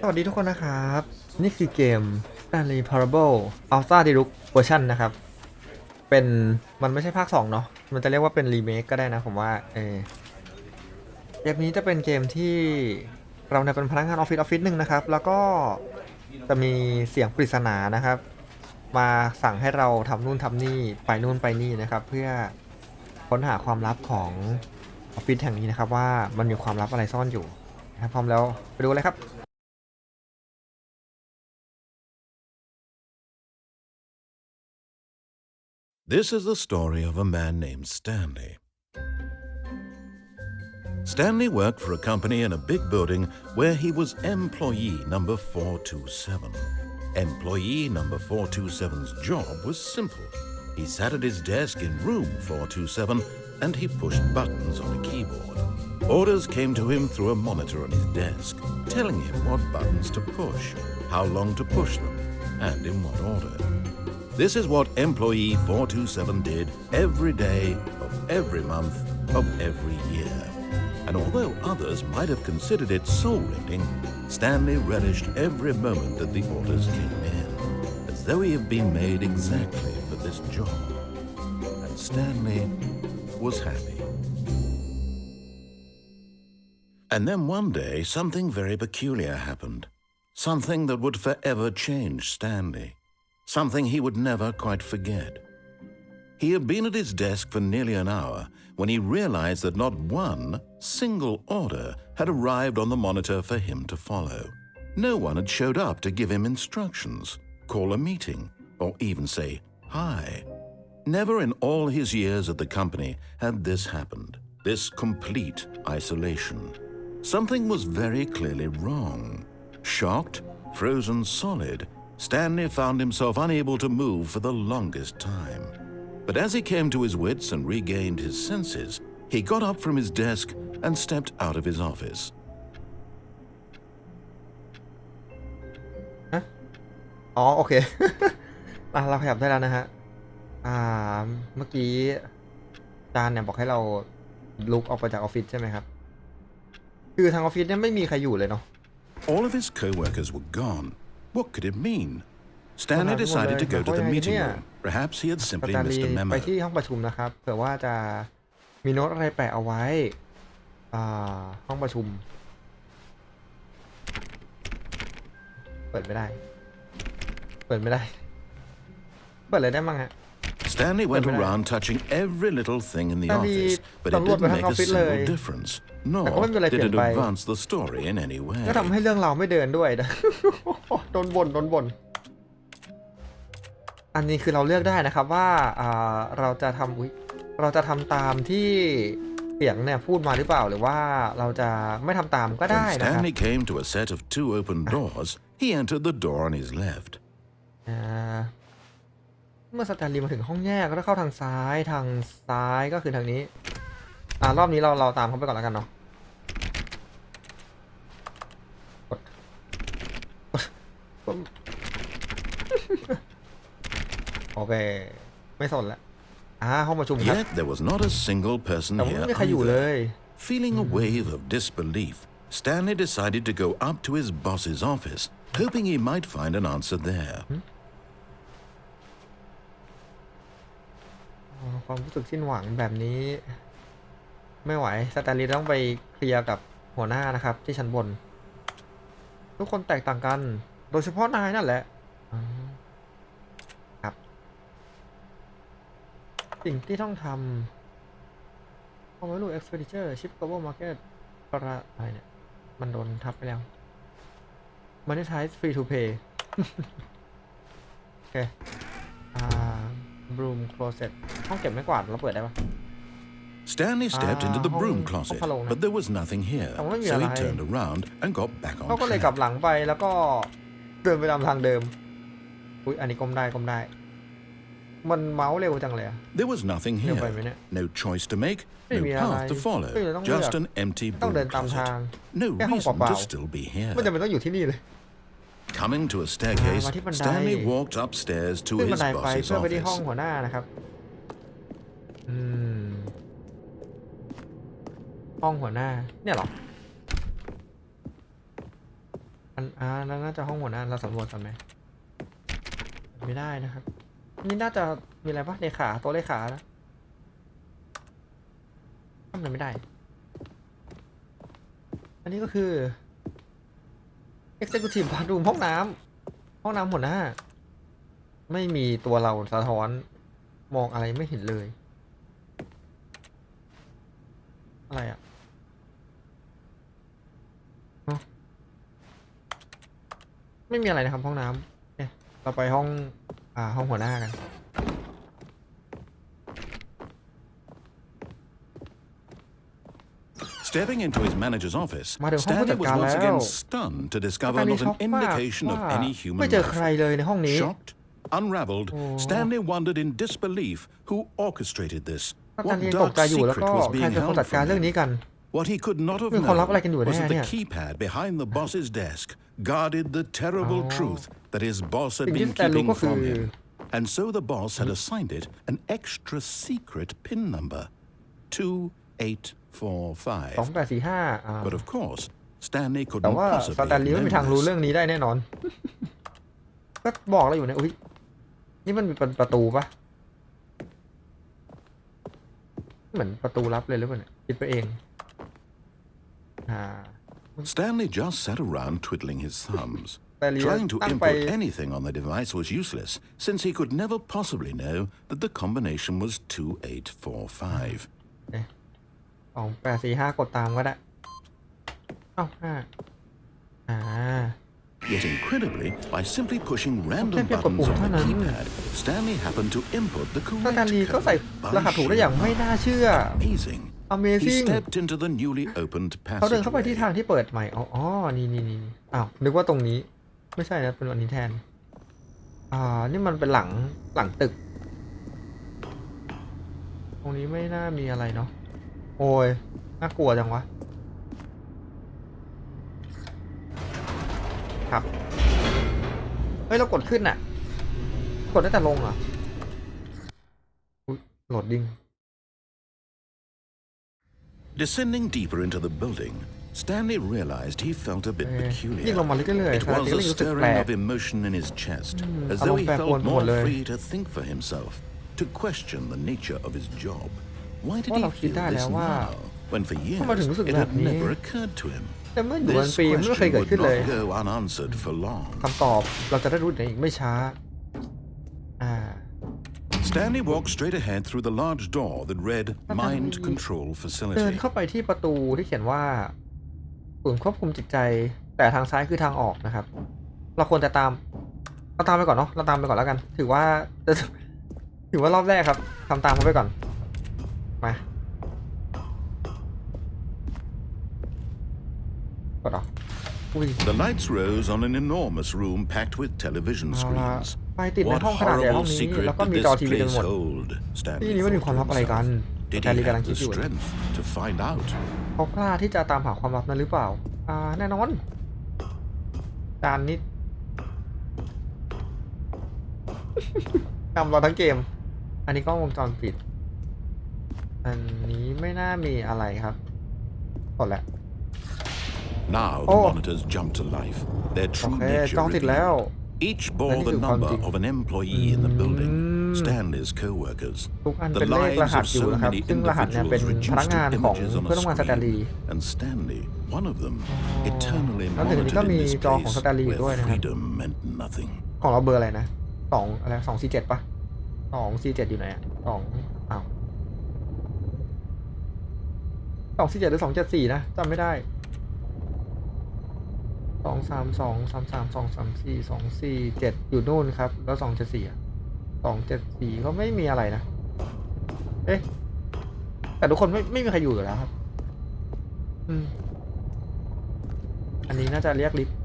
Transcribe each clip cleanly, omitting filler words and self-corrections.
สวัสดีทุกคนนะครับนี่คือเกม Stanley Parable Ultra Deluxe Version นะครับเป็นมันไม่ใช่ภาค2เนาะมันจะเรียกว่าเป็นรีเมคก็ได้นะผมว่าเกมนี้จะเป็นเกมที่เราเนี่ยเป็นพนักงานออฟฟิศหนึ่งนะครับแล้วก็จะมีเสียงปริศนานะครับมาสั่งให้เราทำนู่นทำนี่ไปนู่นไปนี่นะครับเพื่อค้นหาความลับของออฟฟิศแห่งนี้นะครับว่ามันมีความลับอะไรซ่อนอยู่นะครับพร้อมแล้วไปดูเลยครับ This is the story of a man named Stanley. Stanley worked for a company in a big building where he was employee number 427. Employee number 427's job was simple. He sat at his desk in room 427 and he pushed buttons on a keyboard. Orders came to him through a monitor on his desk, telling him what buttons to push, how long to push them, and in what order. This is what employee 427 did every day of every month of every year. And although others might have considered it soul-rending, Stanley relished every moment that the orders came in, as though he had been made exactly for this job. And Stanley was happy. And then one day, something very peculiar happened. Something that would forever change Stanley. Something he would never quite forget. He had been at his desk for nearly an hour when he realized that not one single order had arrived on the monitor for him to follow. No one had showed up to give him instructions, call a meeting, or even say hi. Never in all his years at the company had this happened, this complete isolation. Something was very clearly wrong. Shocked, frozen solid, Stanley found himself unable to move for the longest time. But as he came to his wits and regained his senses, he got up from his desk and stepped out of his office. อ๋อโอเค เราขยับได้แล้วนะฮะเมื่อกี้จานเนี่ยบอกให้เราลุกออกไปจากออฟฟิศใช่ไหมครับคือทางออฟฟิศเนี่ยไม่มีใครอยู่เลยเนาะ All of his co-workers were gone. What could it mean? Stanley decided to go to the meeting room. Perhaps he had simply missed a memo. ไปที่ห้องประชุมนะครับเผื่อว่าจะมีโน้ตอะไรแปะเอาไว้ห้องประชุมเปิดไม่ได้เปิดเลยได้มั้งฮะ Stanley went around touching every little thing in the office, but it didn't make a single difference, nor did it advance the story in any way. ก็ทำให้เรื่องราวไม่เดินด้วยนะ โดนบ่นอันนี้คือเราเลือกได้นะครับว่าเราจะทำตามที่เสียงเนี่ยพูดมาหรือเปล่าหรือว่าเราจะไม่ทำตามก็ได้นะครับ When Stanley came to a set of two open doors, he entered the door on his left. เมื่อสแตนลีย์มาถึงห้องแยกก็ต้องเข้าทางซ้ายก็คือทางนี้รอบนี้เราตามเขาไปก่อนแล้วกันเนาะโอเคไม่สนละห้องประชุมครับ Yet there was not a single person แต่ไม่ here มีใครอยู่เลย either. Feeling a wave of disbelief, Stanley decided to go up to his boss's office, hoping he might find an answer there. ความรู้สึกสิ้นหวังแบบนี้ไม่ไหวสแตนลีย์ต้องไปเคลียร์กับหัวหน้านะครับที่ชั้นบนทุกคนแตกต่างกันโดยเฉพาะนายนั่นแหละครับสิ่งที่ต้องทำเอาไว้ลูก expenditure shift global market อะไรเนี่ยมันโดนทับไปแล้ว monetize free to pay โอเคbroom closet ห้องเก็บไม้กวาดเราเปิดได้ปะ Stanley stepped into the broom closet, but there was nothing here, so he turned around and got back on เขาก็เลยกลับ track. หลังไปแล้วก็เดินไปตามทางเดิมอันนี้ก้มได้มันเมาส์เร็วจังเลย There was nothing here, no choice to make, no path to follow, just an empty ต้อง broom เดินตามทาง closet. No แค่ห้อง reason เปล่า to still be here. ไม่จำเป็นต้องอยู่ที่นี่เลย Coming to a staircase, มาที่บันได Stanley walked upstairs to ขึ้นบั his นไดไป boss's เพื่อไปที่ห้อง office. หัวหน้านะครับห้องหัวหน้าเนี่ยหรออัน นั่นน่าจะห้องหัวหน้าเราสำรวจกันไหมไม่ได้นะครับนี่น่าจะมีอะไรปะเลขาโต๊ะเลขานะทำอะไรไม่ได้อันนี้ก็คือ Executive Bathroom ห้องน้ำหัวหน้าไม่มีตัวเราสะท้อนมองอะไรไม่เห็นเลยอะไรอ่ะไม่มีอะไรนะครับห้องน้ำเนี่ยเราไปห้องหัวหน้ากัน Stepping into his manager's office, มาถึงห้องผู้จั Stanley ด was การ once แล้ว again stunned to discover สแตนลี not ย์ช็อก an มาก indication of ว่า any ไม่ human เจอใคร life. เลยในห้องนี้ Shocked, unraveled, Stanley wondered in disbelief who orchestrated this. สแตน What ลีย์ตก dark ใจอยู่แล้ว secret ก็ was ใคร being เป็นคน held จัดการ from เรื่องนี้ him? กัน What he could not have มีความลับอะไร known กันอยู่ was แน่ that เนี่ the ย keypad behind the boss's desk guarded the terrible truth that his boss had สิ่งที่ been สแตนรู้ keeping ก็คือ from him. And so the boss had assigned it an extra secret PIN number, 2845. 2845 But of course, Stanley แต่ couldn't ว่า possibly สแตน have ลีย์ไม่มี known ทางรู้ this. เรื่องนี้ได้แน่นอน ก็บอกเราอยู่เนี่ยอุ้ยนี่มันเป็นประตูปะเหมือนประตูลับเลยหรือเปล่าเนี่ยคิดไปเอง Stanley just sat around twiddling his thumbs. แต่ลี Trying to ตั้งไป input anything on the device was useless, since he could never possibly know that the combination was 2845. 2845กดตามก็ได้เอ้าYet incredibly, by simply pushing random แค่เพียงกด buttons ปุ่ม on เท่า the นั้น keypad, Stanley happened to input the ส correct แตนลีย์ก็ code ใส่รหัสถูกได้อย่าง by ไม่น่าเชื่อ Amazing. He Amazing stepped into the newly opened เขาเดินเข้าไปที่ passageway. ทางที่เปิดใหม่อ๋อนี่อ้าวนึกว่าตรงนี้ไม่ใช่นะเป็นวันนี้แทนนี่มันเป็นหลังตึกตรงนี้ไม่น่ามีอะไรเนาะโอ้ยน่ากลัวจังวะครับเฮ้ยเรากดขึ้นน่ะกดได้แต่ลงเหรอโหลดดิ้ง Descending deeper into the building, Stanley realized he felt a bit ยิ่ง peculiar. ลงมาเรื่อย It ๆ was a รู้สึกแปล stirring ก of emotion in his chest, as อาร though ม he ณ์แปรปรวน felt ไปหมด more เลย free to think for himself, to question the nature of his job. Why did ว่า he เราคิด feel ได้แล้ this วว่า now, when for ทำไมถึงรู้สึก years it แบบ had นี้ never occurred to him? แต่เมื่ออยู่บน This ฟิล์มไม่เคย question เกิด would ขึ้นเลย not go unanswered for long. คำตอบเราจะได้รู้ในอีกไม่ช้าStanley walked straight ahead through the large door that read Mind Control เดิน Facility. เข้าไปที่ประตูที่เขียนว่าศูนย์ควบคุมจิตใจแต่ทางซ้ายคือทางออกนะครับเราควรจะตามไปก่อนเนาะเราตามไปก่อนแล้วกันถือว่ารอบแรกครับทำตามเขาไปก่อนมาก่อนเหรอ The lights rose on an enormous room packed with television screens. ไฟติดใน What ห้องขนาดใหญ่ห้อง horrible นี้ secret แล้วก็ did มีจอ this ทีวีเต็ม place หมด hold? ที่ Stanley นี่มันมี thought ความ to ลับอะไรกัน himself. Did แต่ he ลีกำลั have งคิด the อยู่ strength to find out? เขากล้าที่จะตามหาความลับนั้นหรือเปล่าแน่นอนจานนิด ทำเราทั้งเกมอันนี้กล้องวงจรปิดอันนี้ไม่น่ามีอะไรครับกดแล้ว Now the monitors jumped to life. Their โอ true เค nature จอติดแล้ว revealed. Each bore the number of an employee in the building, Stanley's co-workers. ทุกอัน The เป็นเลขร lives หัส of อยู่ so นะครับ many ซึ่งรหัสเนี่ยเป็น individuals พนัก reduced งาน to ของ images on เพื่อน a ร่วมงานสแตนลีย์ screen, and Stanley, one of them, eternally แล้วถึงนี้ก็ monitored มี in this จอของส place แตนลีย์อยู่ด้วย where นะครับ freedom meant nothing. ของเราเบอร์อะไรนะ247ปะ247อยู่ไหนอ่ะ247หรือ274นะจำไม่ได้232 234 247อยู่นู่นครับแล้ว274อ่ะ274ก็ไม่มีอะไรนะเอ๊ะแต่ทุกคนไม่มีใครอยู่แล้วครับอันนี้น่าจะเรียกลิฟต์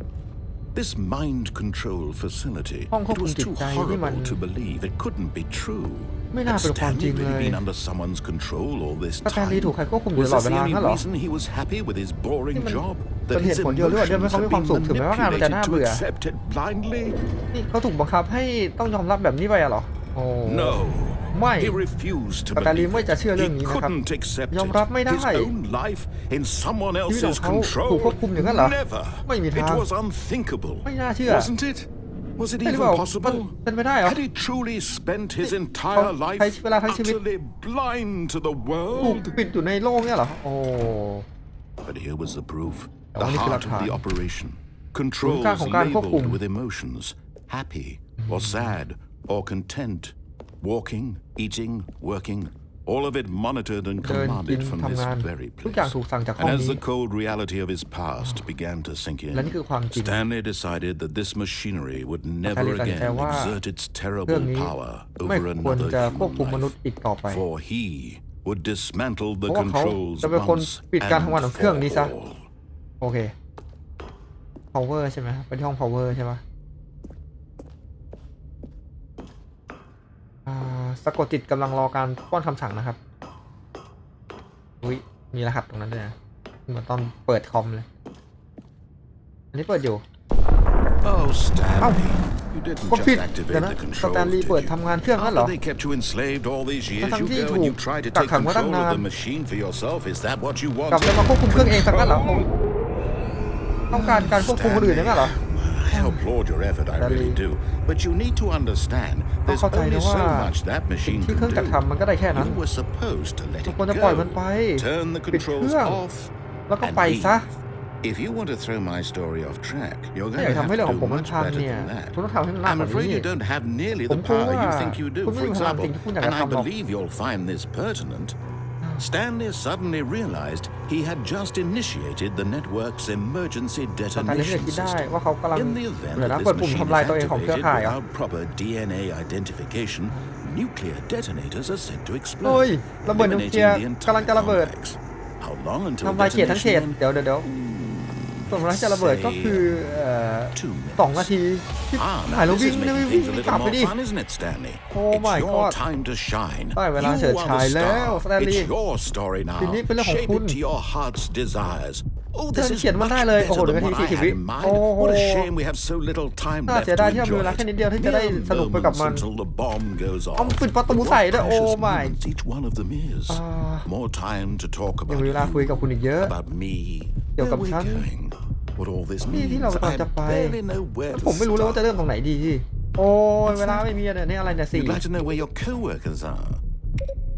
This mind control facility, ห้องควบ it คุม was จิต too ใจนี่มัน horrible to believe. It couldn't be true. ไม่น่า Had เป็นความจริง Stanley เล really ย been under someone's control all this สแตนลีย์ time? ถูกใครควบคุมอยู่ต Was ลอด this เว the ลา only งั้นเหรอ reason he was happy with his boring นี่มัน job? เป็ That นเห his ตุผลเดียวหรือว่า emotions เขา had มีความ been สุขถึงแม้ว่างานมันจะ manipulated น่า to เบื่อ accept it blindly? นี่เขาถูกบังคับให้ต้องยอมรับแบบนี้ไปอะเหรอโอ้ No, ไม่ He refused to สแตนลี believe ย์ไม่จะ it. เชื่อเรื่อง He นี้นะครับ couldn't accept ยอมรับไม่ it. ได้ His own life in someone ชีวิตของ else's เขาถูกควบ control. คุมอย่างนั้นเหรอ Never. ไม่มีทาง It was unthinkable. ไม่น่าเชื่อ Wasn't it? Was it ใช่หรือ even เปล่ามัน possible? เป็นไปได้เหรอ Had he truly spent his เขา entire life ใช้เวลาทั้งชีวิต utterly blind to the ถูก world? ปิดอยู่ในโลกเนี่ยเหรอโอ้ But here was the proof. Oh, Theนี่คือหลัก heart of ฐาน the operation. Controls ของการควบคุม labeled with emotions. Happy or sad or content. Walking, eating, working. All of it monitored and เดินกิน commanded from ทำ this งาน very ทุกอย่าง place. ถูกสั่งจากห้อง And as นี้ the cold reality of his past began to sink และ in, นี่คือความจริง Stanley decided that this machinery would สแตน never ลีย์ตัดสินใจ again ว่า exert its เครื่อง terrible นี้ power ไม่ over ควร another จะควบคุม human มนุษย์ life. อีกต่อไป For he would dismantle เพ the ราะว่าเขา controls จะเป็นคน once ปิดการ and ทำงานของเครื่องนี้ for ซะ all. โอเค power ใช่ไหมเป็นที่ห้อง power ใช่ไหมสะกดจิตกำลังรอการป้อนคำสั่งนะครับอุ้ยมีรหัสตรงนั้นด้วยนะเหมือนตอนเปิดคอมเลยอันนี้เปิดอยู่ Oh, Stanley, you ก็ didn't ผิด just เดี๋ยว activate นะ the สแตน controls, ลีย์ did เปิด you? ทำงานเครื่องนั่นเหรอ After they kept you enslaved all these years, ทั้ง you ที่ go ถู and ก you try to กัก take ขังมาตั้ง control นาน of the machine for yourself. Is that what you กลับจะ wanted? มาควบคุมเครื่องเองสักนั้นเหรอต้องการการควบคุมคนอื่นนั่นเหรอ I applaud your effort, I really do. But you need to understand, ต้อง there's เข้าใจ only นะว่า so much that สิ่ง machine ที่เครื่อง can จักร do. ทำมันก็ได้แค่นั้น You were supposed to let เรา it ควรจะปล่อยมัน go. ไป Turn the ปิดเค controls รื่อง off แล้วก็ and ไปซะ leave. If you want to throw my story off track, you're ถ้า going อยาก to ทำให้ have เรื่อง to ของ do ผมมัน much พัง better เนี่ย than that. คุณต้องทำให้มันมาก I'm กว่า afraid นี้ you don't have nearly ผ the มกลัว power ว่า you think you do. คุณไม่ For มีพลัง example, สิ่งที่คุณอยากจะ and I ทำหรอก believe you'll find this pertinent, Stanley suddenly realized he had just initiated the network's emergency สแตนลีย์ detonation คิดได้ system. ว่าเขากำลัง In the event เดี๋ยว that นะ this เปิดปุ่ม machine ทำลาย is ตัวเองของเครือ activated ข่ายเหรอ without proper DNA identification, nuclear detonators are said to เฮ้ย explode, ระเบิดนิวเคลียร์ eliminating the กำลัง entire จะระเบิด complex. How long until ทำลายเขตทั้งเขต detonation? เดี๋ยวส่วนเวลาจะระเบิดก็คือ2 นาทีที่ Ah, ถ่าย now แล้ว this วิ่ง is วิ่ making ง things a กลับ little ไป more ดิ fun, isn't it, Stanley? Oh my It's your God. time to shine. ได้เวลา You เฉิด are ฉาย the แล้ว star. สแตนลีย์ It's your story now. ทีนี้เป็นเรื่องของ Shape คุณ it to your heart's desires. Oh, เชิ this ญ is เขียนมัน much ได้เลยโอ้โห better 1 than นา what ที I 40 had วิ in mind. โอ้โห What a shame we have so little time น่า left เสีย to ดายที่เรามี enjoy เวลา it. แค่นิดเดียวที่จะได้ Mere สนุกไปกับ moments มัน until the bomb goes เอา off. ปิดประตู But ใส่ what ด้วยโอ้ precious my moments each one of them is. More time to talk ยัง about มีเวลาคุยกับคุณอีกเยอะ you, about me. เกี่ยวกับ Where ฉัน we're going. What all this ที่ means. เรากำลัง I จะไป barely know where แล้ว to ผมไม่รู้เลยว่าจะ start. เริ่มตรงไหนดีโอ้ยเวลาไม่มีเนี่ยนี่อะไรเนี่ย You'd like to know where your co-workers are.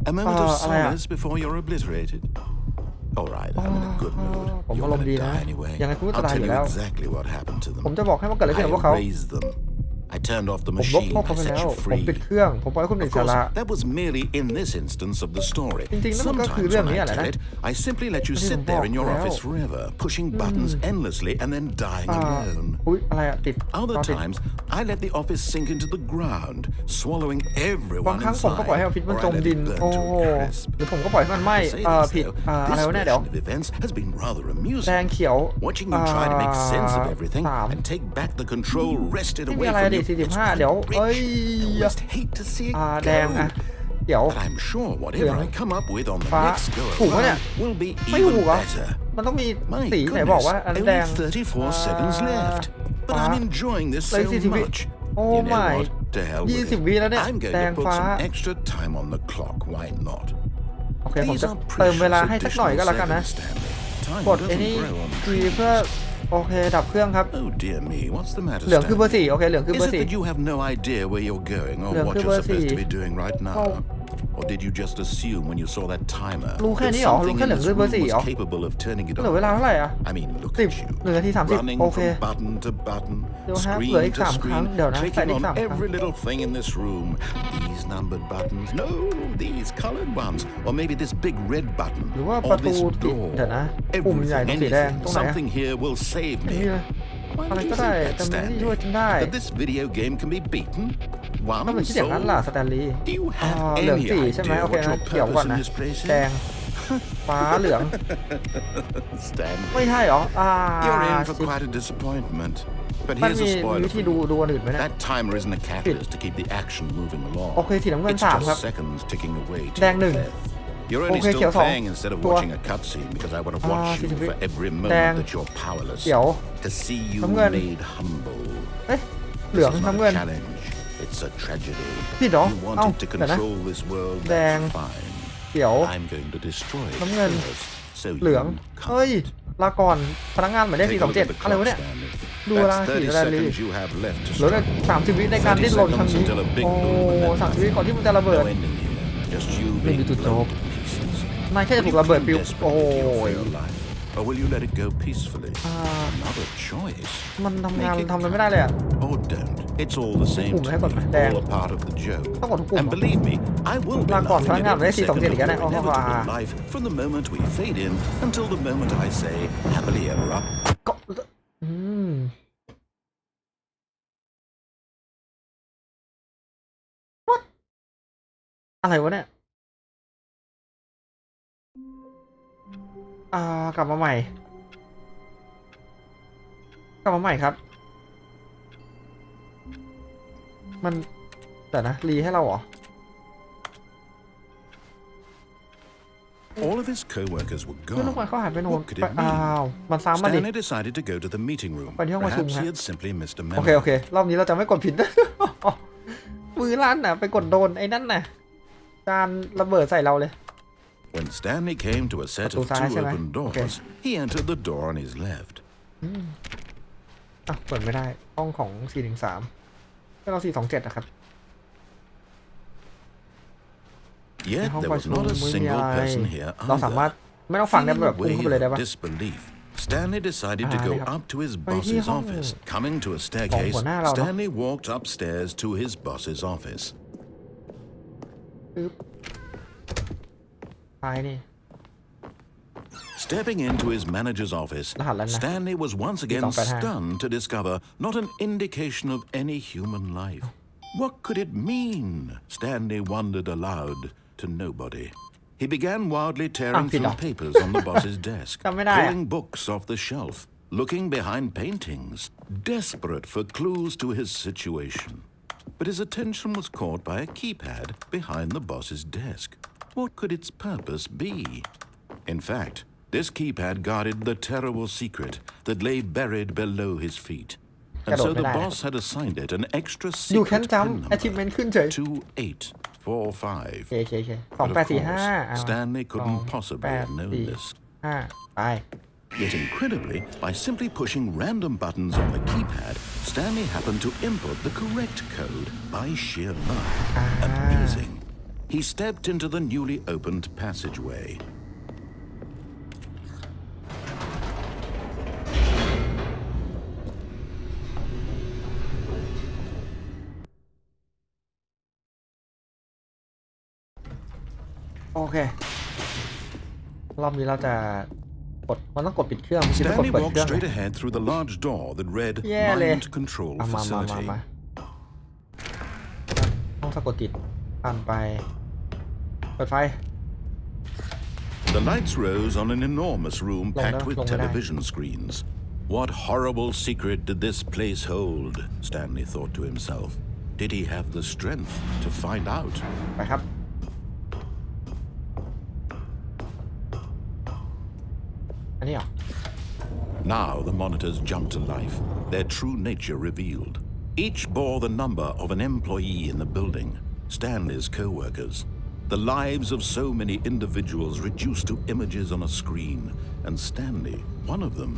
A moment of อะไรอะ solace before you're obliterated. All right, I'm in a good mood. ผม You're อารมณ์ดี gonna นะ die anyway. ยังไงคุณก็จะ I'll ตายอ tell ยู่ you แล้ว exactly what happened to them. ผมจะบอกให้ว่าเกิดอะไรขึ้นกับพวกเขา I erased them. I turned off the ผมลบ machine. พวกเขา I ไป set แล้ว you ผมปิด free. เครื่องผมปล่อยให้คุณเป็น Of อิส course, ระ that was merely in this instance of the story. จริงๆแล้วมันก็คือ Sometimes เรื่อง when นี้ I แหละ tell นะ it, I simply let you ที่ผม sit บอ there ก in your แล้ว office forever, pushing buttons endlessly and then dying alone. อุ๊ยอะไรอะติด Other ติด times, I let the office sink into the ground, swallowing บาง everyone ครั้งผมก็ปล่อยให้ออฟฟิศ inside, มัน or จ I ม let ดิน it burn โอ้ to a crisp. หรือผมก็ปล่อยให้มันไหม้ To say this, ผิด though, อะไร this วะเนี่ยเดี๋ยว version of events has been rather แดง amusing. เขียว Watching you try to make sense of everything 3 and take back the control wrested ไม่มี away อะไร from ดิ you. It's 45 quite เดี๋ยวเอ้ย rich. I almost hate to see it แดงอะ go. เดี๋ยว But I'm sure whatever I come up with on the ฟ้า next go ถูกปะเนี่ย around will be ไม่ถู even กเหรอ better. มันต้องมี My สีไหนบอก goodness, ว่าอันนั้นแด only ง 34 seconds left. But ฟ้า I'm enjoying this เลย so 40 วิ much. โอ้ You know my what? To hell with 20 วิแล้วเนี่ย I'm going แด to ง put ฟ้า some extra time on the clock. Why not? โอเคผม These จะ are เติมเวลา precious ให้สักหน่อยก็ additional แล้วกันนะ seconds, Stanley. Time กดไอ้ doesn't นี่ grow on คุย trees. เพื่อโอเคดับเครื่องครับ Oh dear me, what's the matter, เหลืองคือเบอร์ Stanley? 4โอเคเหลืองคือเบอ Is ร์ it that you have no idea where you're going or เหลือง what คือ you're เบอร์ supposed to 4 be doing right โอ้ now? Or did you just assume when you saw that timer รู้แค่ that นี้เหรอรู้ something แค่ in เหลือง this คือเบอ room ร์ 4 เหรอ was capable of turning it เหลือเวลา on? เท่าไหร่อะ I mean, look 10 at you. 1 นาที 30 Running โอเค from button to button, เดี๋ยวฮะ screen เหลืออีก to 3 ครั้ง screen, เดี๋ยวนะใส่ clicking อีก on 3 ครั้ง every little thing in this room. These numbered buttons. No, these colored ones. Or maybe this big red button. หรือว่าป Or ระตู this ติด door. เดี๋ยวนะปุ่มใหญ่ตรง Everything, สีแดง anything, ตรงไหนอะ something here will save นี่ me. เลย Why อะไร would you ก็ได้ think that, แต่มันไม่ Stanley? ช่วยฉันได้ That this video game can be beaten? ถ้ามัน One คิดอย่างนั้นล่ะ soul? สแตนลีย์ Do you have เหลือง any 4ใช่ไหม idea โอเค what นะ your เขียวก่อน purpose in นะ this place แดง is? ฟ้าเหลือง Stanley, ไม่ใช่เหรอyou're in for ชิป quite a disappointment. But มัน here's มี a spoiler วิธี for ดู you. อันอื่นไหมเนี่ย That timer isn't a catalyst to keep the action moving along. โอเคสีน้ำเงิน It's 3 ครับ just seconds ticking away to แดง your 1 death. You're only โอเคเขียว still 2 playing instead of ตัว watching a cutscene because I want to watch you 40 วิ for every แดง moment that you're powerless. เขียว To see you น้ำเงิน made humble. เอ๊ะเหลือง This is น้ำ not เงิ a น challenge. It's a tragedy. พี่ดอก You เอ้า wanted to เดี๋ยวนะ control this world. แดง That's fine. เขียว I'm going to destroy it น้ำเงิน first, so เหลือง you เฮ้ย can't. ลาก่อนพนักงานหมายเลข Take a look at the 427อะไรวะ clock, เนี่ย Stanley. ดูเวลา That's ขี่ 30 เวลาลี seconds you have left to เหลือ strike. 30 วิในการดิ้นรนครั้งนี้ until a big โอ้ boom and then 30 วิก่อนที่มันจะระเบิด No ending here. Just you ไม่มี being จุดจ blown บ to pieces. นายแค่จะถูกระเบิดปิว โอ้ Desperately for ย your life. Or will you let it go peacefully? Another choice. มันทำงาน Make it ทำอะไรไม่ได้เลยอะ Or don't. It's all the sameปุ่ม to ให้กด me. แดง All a part of the joke. ต้องกดทุกปุ่ม And believe me, I will be ลาก่อนพ laughing นัก at งานหมายเล every ข second of 427อีกแล้ว your เนี่ยโอ้โห inevitable life from the moment we fade in until the moment I say happily ever up. ก็What? อะไรวะเนี่ยกลับมาใหม่ครับ มันแต่นะรีให้เราเหรอ All of his co-workers were เพื่อนทุกคน gone. เขาหายไปโน่น What could ไป it mean? มันซ้ำมาดิ Stanley decided to go to the meeting room. ไปที่ห้องประชุม Perhaps ฮะ he had simply missed a โอเค memo. โอเค รอบนี้เราจะไม่กดผิด มือลั่นน่ะ ไปกดโดนไอ้นั่นน่ะจานระเบิดใส่เราเลย When Stanley came to a set of ซ้าย two ใช่ไหม open โอเค doors, he entered the door on his left. เปิดไม่ได้ห้องของ413ก็เรา427นะครับ ใน Yet ห้อง there ประ was ชุม not a ไม่มี single อะไร person here เราสามารถ either. ไม่ต้องฟังได้ Feeling แบบ a พุ่ง wave เข้าไปเลยได้ of ปะ disbelief, Stanley decided to go ได้ครับ up to his ไปที่ boss's ห้อง office. Coming to a ของ staircase, หัวหน้าเราเนอะ Stanley walked upstairs to his boss's office. ปึ๊บซ้ายนี่ Stepping into his manager's office, รหัสแล้วนะ Stanley was once again 285 stunned to discover not an indication of any human life. What could it mean? Stanley wondered aloud to nobody. He began wildly tearingผิดเหรอ through papers on the boss's desk, จำไม่ได้อะ pulling books off the shelf, looking behind paintings, desperate for clues to his situation. But his attention was caught by a keypad behind the boss's desk. What could its purpose be? In fact, this keypad guarded the terrible secret that lay buried below his feet. And so the boss had assigned it an extra อยู่แค่ secret pen จำ achievement number, ขึ้นเฉย 2845. โอเค But of course, 2845 Stanley couldn't possibly have known this. 5ไป Yet incredibly, by simply pushing random buttons on the keypad, Stanley happened to input the correct code by sheer luck. Amazing. He stepped into the newly opened passageway. Okay. รอบนี้เราจะกดมันต้องกดปิดเครื่องไม่ใช่ต้องกด Stanley เปิดเค walked รื่อง straight ahead through the large door that read แย่เลย Mind Control มา Facility. ห้องสะกดจิตผ่านไปเปิดไฟ The lights rose on an enormous room packed with ลงไม่ได้ television screens. What horrible secret did this place hold? Stanley thought to himself. Did he have the strength to find out? ไปครับอันนี้เหรอ Now the monitors jumped to life, their true nature revealed. Each bore the number of an employee in the building, Stanley's co-workers. The lives of so many individuals reduced to images on a screen, and Stanley, one of them,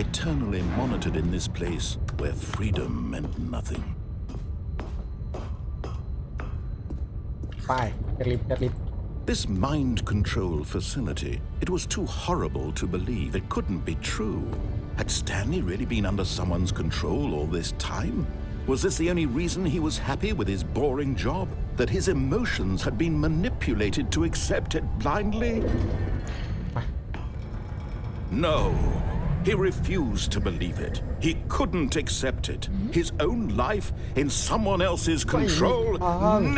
eternally monitored in this place where freedom meant nothing. ไปเรียกลิฟต์ This mind control facility, it was too horrible to believe. It couldn't be true. Had Stanley really been under someone's control all this time? Was this the only reason he was happy with his boring job? That his emotions had been manipulated to accept it blindly? No. He refused to believe it. He couldn't accept it. His own life in someone else's control?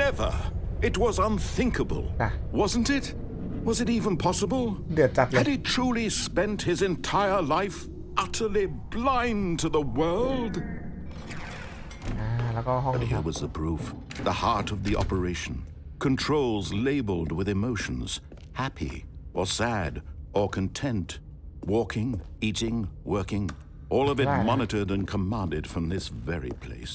Never. It was unthinkable. Wasn't it? Was it even possible? เดือดจัดเลย Had he truly spent his entire life utterly blind to the world? แล้วก็ห้อง But นี้ครั here บ was the proof, the heart of the operation. Controls labeled with emotions, happy or sad or content, walking, eating, working, all of it monitored and commanded from this very place.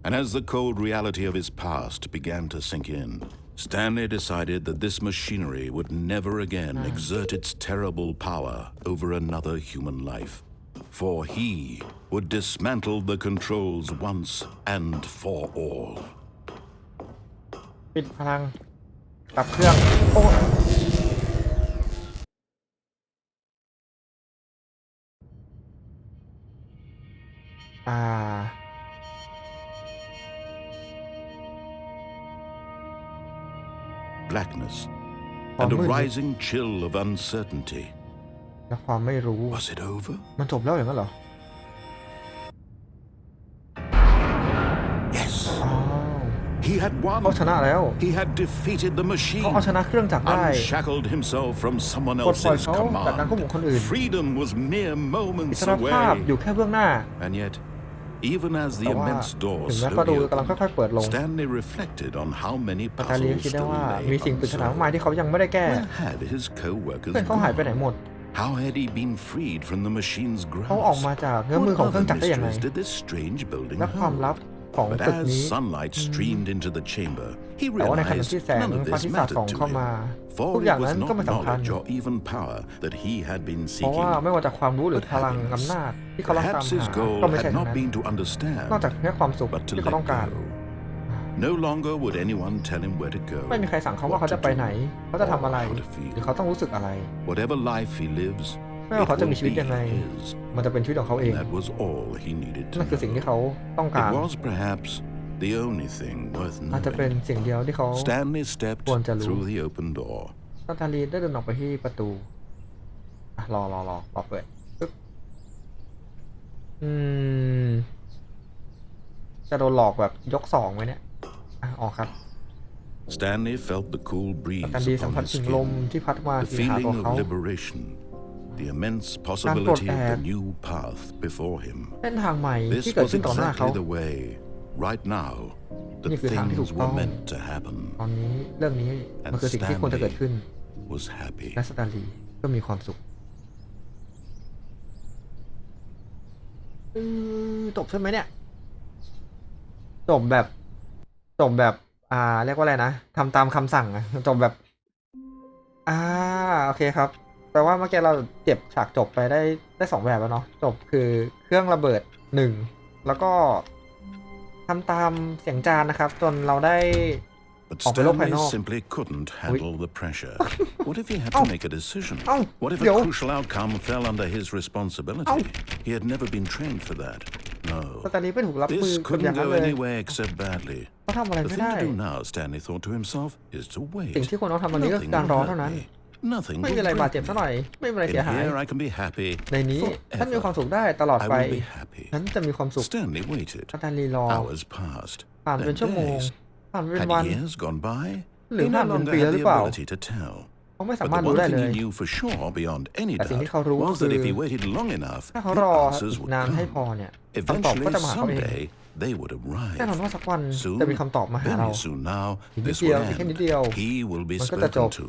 And as the cold reality of his past began to sink in, Stanley decided that this machinery would never again exert its terrible power over another human life, for he would dismantle the controls once and for all. ปิดพลังดับเครื่องโอ้Blackness and a rising chill of uncertainty. และความไม่รู้ Was it over? มันจบแล้วอย่างนั้นเหรอ Yes. He had won. เขาชนะแล้ว He had defeated the machine. เขาเอาชนะเครื่องจักรได้ Unshackled himself from someone ปลดปล่อย else's เขาจากการควบคุมคนอื่น command. Freedom was mere อิ moments สรภาพ away. อยู่แค่เบื้องหน้า And yet, even as the แต่ว่า immense door ถึงแม้ประตู slowly กำลังค่อยๆเปิดลง opened, Stanley reflected on how many สแตนลีย์ puzzles คิดได้ still ว่า lay มีสิ่งปริศนามากมาย unsolved. ที่เขายังไม่ได้แก้ Where had his co-workers เพื่อนเขาหายไปไหน gone? หมด How had he been freed from the machine's เขาออก grasp? มาจากเงื้อมือ What ของเครื่อ other งจักรได้อย่างไร mysteries did this strange building และความ hold? ลับของ But ตึก as นี้ sunlight streamed into the chamber, he แต่ว่าในขณะ realized ที่แสง none of พระอา this ทิตย์สาดส่อง mattered to เข้ามา him, for ทุกอย่าง it นั้ was นก็ not ไม่สำคัญ knowledge or even power that he had been เพราะว่า seeking. ไม่ว่าจากความรู้หรือพลังอำนาจที่เขาต้องตาม Perhaps his หา goal ก็ไม่ใช่ had ทั้ง not นั้น been to understand, นอกจากแค่ความสุข but to ที่เขาต้อง let การ go. No longer would anyone tell him where to go, ไม่มีใครสั่งเขาว่า what เขาจะ to ไปไหน do, เขาจะทำอะไร or how to หรือ feel. เขาต้องรู้สึกอะไร Whatever life he lives, ไม่ it ว่าเขาจะ will มีชีวิต be ยังไง his. มันจะเป็นชีวิตของเขาเอง That was all he needed to นั่นคือสิ่งที่ know. เขาต้องการ It was perhaps the only thing worth อาจจะเป็น knowing. สิ่งเดียวที่เขา Stanley stepped ควรจะรู้ through the open door. สแตนลีย์ได้เดินออกไปที่ประตูรอเปิดปึ๊บจะโดนหลอกแบบยกสองไหมเนี่ยออกครับ Stanley felt the cool ส breeze แตนลีย์สัม upon ผัส his ถึงลม skin, ที่พัดมา the ที่หาตัว feeling เขา of liberation, the immense possibility of the new path before him. เส้นทางใหม่ This ที่เกิด was ขึ้นต่อหน้าเขา exactly the way, right now, that นี่คือทางที่ถู things กต้อ were ง meant to happen. ตอนนี้เรื่องนี้มัน And คือสิ่งที่ควรจะเกิดขึ้น Stanley was happy. และสแตนลีย์ก็มีความสุขจบใช่ไหมเนี่ยจบแบบเรียกว่าอะไรนะทำตามคำสั่งอะจบแบบโอเคครับแปลว่าเมื่อกี้เราเก็บฉากจบไปได้2แบบแล้วเนาะจบคือเครื่องระเบิด1แล้วก็ทำตามเสียงจานนะครับจนเราได้ But ออกไปโลกภาย Stanley นอก simply couldn't handle the pressure. What if he had to make a decision? เอ้า What if เดี๋ a ยว crucial outcome fell under his responsibility? He had never been trained for that. ส แตนลีย์ไม่ถูกรับมือ This กับอย่าง couldn't นั้น go เลย anywhere except badly. เขาทำอะไร The ไม่ thing ได้ to do now, Stanley thought to himself, is to สิ่ง wait. ที่ควรต้องทำตอนนี้ก็คือ Nothing การ will รอ hurt เท่านั้น me. Nothing ไม่มี will อะไรบาด break เจ็บสักหน่อย me. ไม่มีอะไรเสีย In หาย here I can be happy ในนี้ฉันมีความ forever. สุขได้ตลอด I ไป will be happy. ฉันจะมีความสุข Stanley waited. สแตนลีย์รอ Hours passed. ผ่านเป็น Then ชั่วโมง days. ผ่านเป็นวัน Had years gone by? หรือ He ผ่า no นเป็น longer ปีแล้ว had ห the รือเปล่า ability to tell. เขาไม่สา But มารถ the รู้ one ได้ thing เล he ย knew for sure, beyond any แต่สิ่ง doubt, ที่เขารู้ was คื that อ if he waited long enough, ถ้าเขา the รอ answers อีก would นานให้พอ come. เนี่ยคำตอบก็ Eventually, จะมาหาเขาเอง someday, they would แน่นอน arrive. ว่าสักวัน Soon, จะมีคำตอบมาหาเรา very soon now, อีกนิด this เดียว will อีกแค่นิด end. เดียว He will be มันก็จะจบ spoken to.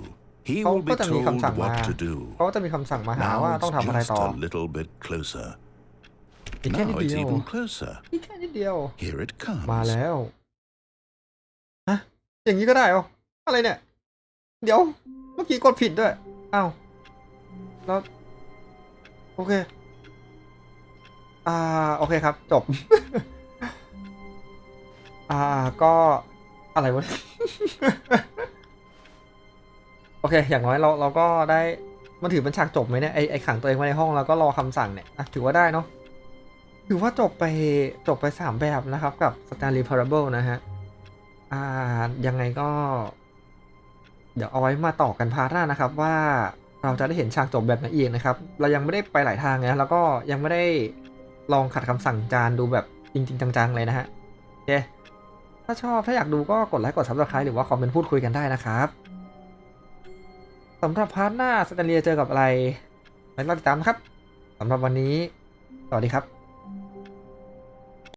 He เขา will ก็ be จะมีคำสั่ง told มา what to do. เขาก็จะมีคำสั่งมาหา Now ว่า it's ต้องทำอะไร just ต่อ a little bit closer. อีกแค่นิด Now เดี it's ยว even closer. อีกแค่นิดเดียว Here it มา comes. แล้วฮะอย่างนี้ก็ได้เหรออะไรเนี่ยเดี๋ยวเมื่อกี้กดผิดด้วยอ้าวแล้วโอเคโอเคครับจบ ก็อะไรวะ โอเคอย่างน้อยเราก็ได้มันถือเป็นฉากจบไหมเนี่ยไอขังตัวเองไว้ในห้องแล้วก็รอคำสั่งเนี่ยถือว่าได้เนาะถือว่าจบไป3แบบนะครับกับ Stanley Parable นะฮะยังไงก็เดี๋ยวเอาไว้มาต่อกันพาร์ทหน้านะครับว่าเราจะได้เห็นฉากจบแบบไหนอีกนะครับเรายังไม่ได้ไปหลายทางนะแล้วก็ยังไม่ได้ลองขัดคำสั่งจานดูแบบจริงๆจังๆเลยนะฮะโอเคถ้าอยากดูก็กดไลค์กด Subscribe หรือว่าคอมเมนต์พูดคุยกันได้นะครับสำหรับพาร์ทหน้าสแตนลีย์เจอกับอะไรไปรอติดตามนะครับสำหรับวันนี้สวัสดีครับ